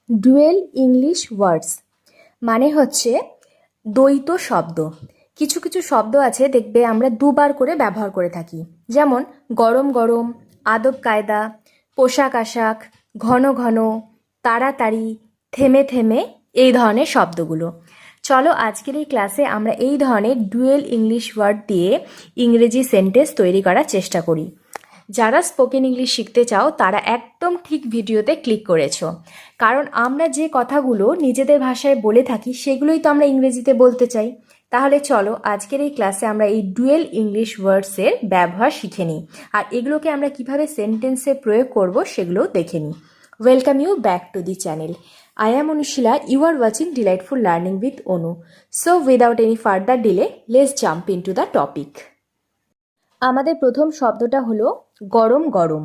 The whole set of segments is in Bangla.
ডুয়েল ইংলিশ ওয়ার্ডস মানে হচ্ছে দ্বৈত শব্দ। কিছু কিছু শব্দ আছে দেখবে আমরা দুবার করে ব্যবহার করে থাকি, যেমন গরম গরম, আদব কায়দা, পোশাক আশাক, ঘন ঘন, তাড়াতাড়ি, থেমে থেমে, এই ধরনের শব্দগুলো। চলো আজকের এই ক্লাসে আমরা এই ধরনের ডুয়েল ইংলিশ ওয়ার্ড দিয়ে ইংরেজি সেন্টেন্স তৈরি করার চেষ্টা করি। যারা স্পোকেন ইংলিশ শিখতে চাও তারা একদম ঠিক ভিডিওতে ক্লিক করেছো, কারণ আমরা যে কথাগুলো নিজেদের ভাষায় বলে থাকি সেগুলোই তো আমরা ইংরেজিতে বলতে চাই। তাহলে চলো আজকের এই ক্লাসে আমরা এই ডুয়েল ইংলিশ ওয়ার্ডসের ব্যবহার শিখে নিই, আর এগুলোকে আমরা কিভাবে সেন্টেন্সে প্রয়োগ করব সেগুলোও দেখে নিই। Welcome you back to the channel. I am Anushila, you are watching Delightful Learning with Onu. So without any further delay, let's jump into the topic. আমাদের প্রথম শব্দটা হলো গরম গরম।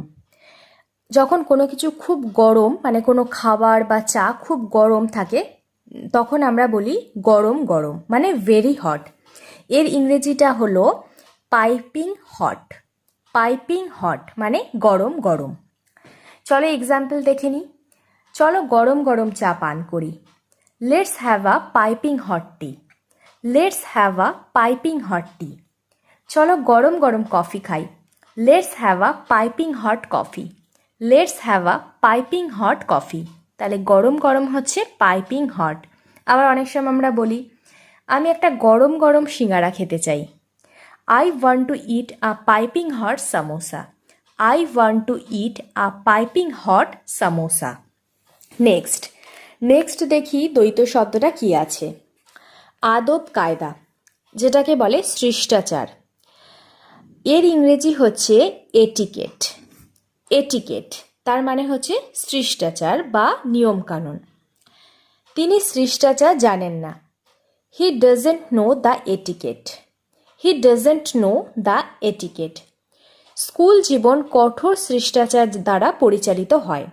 যখন কোনো কিছু খুব গরম, মানে কোনো খাবার বা চা খুব গরম থাকে, তখন আমরা বলি গরম গরম, মানে ভেরি হট। এর ইংরেজিটা হলো পাইপিং হট। পাইপিং হট মানে গরম গরম। চলো এক্সাম্পল দেখে নিই। চলো গরম গরম চা পান করি। Let's have a piping hot tea. Let's have a piping hot tea. চলো গরম গরম কফি খাই। Let's have a piping hot coffee. Let's have a piping hot coffee. তাহলে গরম গরম হচ্ছে পাইপিং হট। আবার অনেক সময় আমরা বলি আমি একটা গরম গরম সিঙ্গারা খেতে চাই। I want to it a piping hot samosa. I want to it a piping hot samosa. Next দেখি দ্বৈত শব্দটা কি আছে। আদব কায়দা, যেটাকে বলে শিষ্টাচার। এর ইংরেজি হচ্ছে এটিকেট। এটিকেট তার মানে হচ্ছে শিষ্টাচার বা নিয়মকানুন। তিনি শিষ্টাচার জানেন না। He doesn't know the etiquette. He doesn't know the etiquette. School জীবন কঠোর শিষ্টাচার দ্বারা পরিচালিত হয়।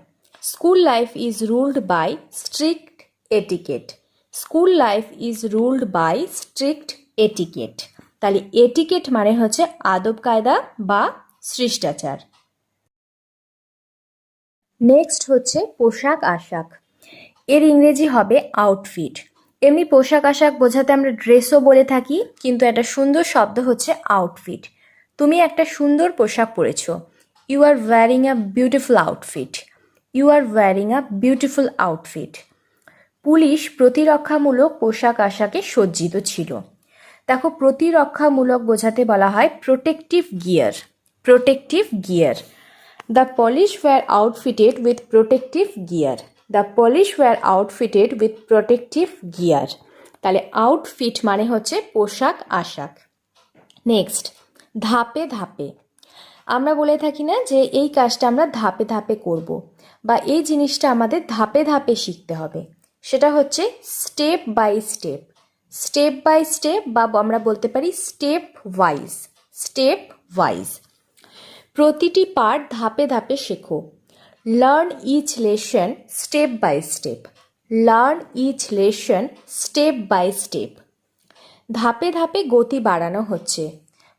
School life is ruled by strict etiquette. School life is ruled by strict etiquette. তাহলে এটিকেট মানে হচ্ছে আদব কায়দা বা শিষ্টাচার। নেক্সট হচ্ছে পোশাক আশাক। এর ইংরেজি হবে আউটফিট। এমনি পোশাক আশাক বোঝাতে আমরা ড্রেসও বলে থাকি, কিন্তু একটা সুন্দর শব্দ হচ্ছে আউটফিট। তুমি একটা সুন্দর পোশাক পরেছো। You are wearing a beautiful outfit. You are wearing a beautiful outfit. Police প্রতিরক্ষামূলক পোশাক আশাকে সজ্জিত ছিল। দেখো প্রতিরক্ষামূলক বোঝাতে বলা হয় protective gear. Protective gear. The police were outfitted with protective gear. The police were outfitted with protective gear. তাহলে আউটফিট মানে হচ্ছে পোশাক আশাক। নেক্সট ধাপে ধাপে। আমরা বলে থাকি না যে এই কাজটা আমরা ধাপে ধাপে করব, বা এই জিনিসটা আমাদের ধাপে ধাপে শিখতে হবে। সেটা হচ্ছে step by step. Step by step, বা আমরা বলতে পারি স্টেপ ওয়াইজ। Step wise. প্রতিটি পার্ট ধাপে ধাপে শেখো। Learn each lesson step by step. Learn each lesson step by step. ধাপে ধাপে গতি বাড়ানো হচ্ছে।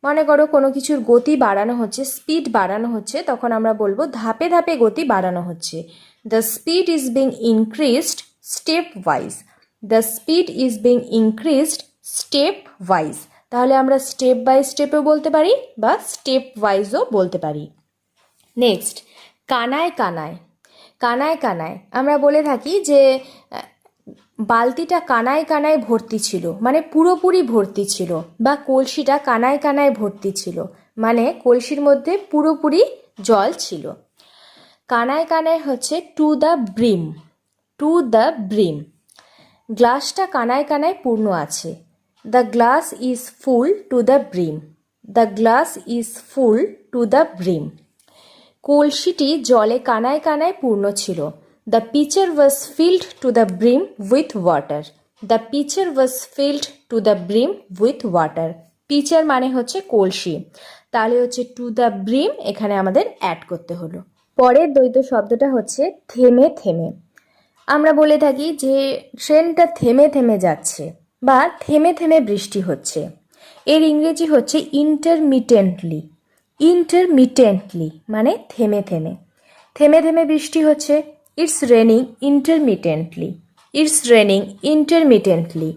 মনে করো কোনো কিছুর গতি বাড়ানো হচ্ছে, স্পিড বাড়ানো হচ্ছে, তখন আমরা বলবো ধাপে ধাপে গতি বাড়ানো হচ্ছে। The speed is being increased step wise. The speed is being increased step wise. তাহলে আমরা স্টেপ বাই স্টেপও বলতে পারি বা স্টেপ ওয়াইজও বলতে পারি। নেক্সট কানায় কানায়। কানায় কানায় আমরা বলে থাকি যে বালতিটা কানায় কানায় ভর্তি ছিল, মানে পুরোপুরি ভর্তি ছিল, বা কলসিটা কানায় কানায় ভর্তি ছিল, মানে কলসির মধ্যে পুরোপুরি জল ছিল। কানায় কানায় হচ্ছে to the brim. To the brim. গ্লাসটা কানায় কানায় পূর্ণ আছে। The glass is full to the brim. The glass is full to the brim. কলসিটি জলে কানায় কানায় পূর্ণ ছিল। The pitcher was filled to the brim with water. The pitcher was filled to the brim with water. Pitcher মানে হচ্ছে কলসি, তাহলে হচ্ছে টু দ্য ব্রিম এখানে আমাদের অ্যাড করতে হলো। পরের দ্বৈত শব্দটা হচ্ছে থেমে থেমে। আমরা বলে থাকি যে ট্রেনটা থেমে থেমে যাচ্ছে, বা থেমে থেমে বৃষ্টি হচ্ছে। এর ইংরেজি হচ্ছে ইন্টারমিটেন্টলি। ইন্টারমিটেন্টলি মানে থেমে থেমে। থেমে থেমে বৃষ্টি হচ্ছে, ইটস রেনিং ইন্টারমিটেন্টলি। It's raining ইন্টারমিটেন্টলি।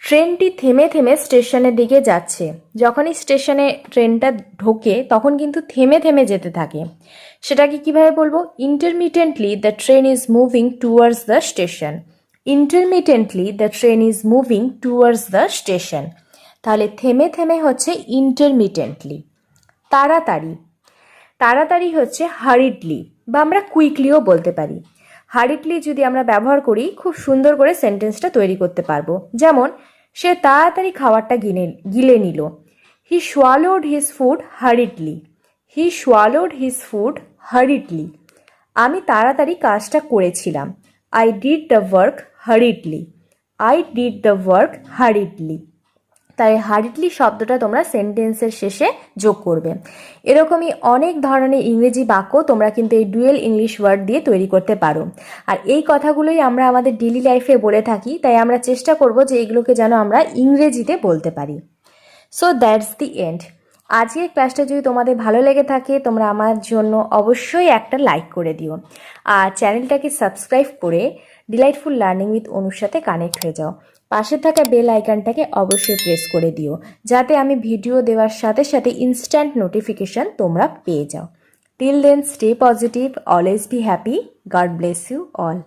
ট্রেনটি থেমে থেমে স্টেশনের দিকে যাচ্ছে। যখনই স্টেশনে ট্রেনটা ঢোকে তখন কিন্তু থেমে থেমে যেতে থাকে। সেটাকে কিভাবে বলবো? ইন্টারমিটেন্টলি the train is moving towards the station. ইন্টারমিটেন্টলি the train is moving towards the station. তাহলে থেমে থেমে হচ্ছে ইন্টারমিটেন্টলি। তাড়াতাড়ি। তাড়াতাড়ি হচ্ছে হারিডলি, বা আমরা কুইকলিও বলতে পারি। হারিডলি যদি আমরা ব্যবহার করি খুব সুন্দর করে সেন্টেন্সটা তৈরি করতে পারবো। যেমন, সে তাড়াতাড়ি খাবারটা গিলে নিল। হি সোয়ালোড হিজ ফুড হারিডলি। হি সোয়ালোড হিজ ফুড হারিডলি। আমি তাড়াতাড়ি কাজটা করেছিলাম। I did the work হারিডলি। I did the work হারিডলি। তাই হারিডলি শব্দটা তোমরা সেন্টেন্সের শেষে যোগ করবে। এরকমই অনেক ধরনের ইংরেজি বাক্য তোমরা কিন্তু এই ডুয়েল ইংলিশ ওয়ার্ড দিয়ে তৈরি করতে পারো। আর এই কথাগুলোই আমরা আমাদের ডেইলি লাইফে বলে থাকি, তাই আমরা চেষ্টা করব যে এগুলোকে যেন আমরা ইংরেজিতে বলতে পারি। So that's the end. আজকের ক্লাসটা যদি তোমাদের ভালো লেগে থাকে তোমরা আমার জন্য অবশ্যই একটা লাইক করে দিও, আর চ্যানেলটাকে সাবস্ক্রাইব করে ডিলাইটফুল লার্নিং উইথ অনুর সাথে কানেক্ট হয়ে যাও। পাশে থাকা বেল আইকনটাকে অবশ্যই প্রেস করে দিও, যাতে আমি ভিডিও দেওয়ার সাথে সাথে ইনস্ট্যান্ট নোটিফিকেশন তোমরা পেয়ে যাও। Till then, stay positive, always be happy. God bless you all.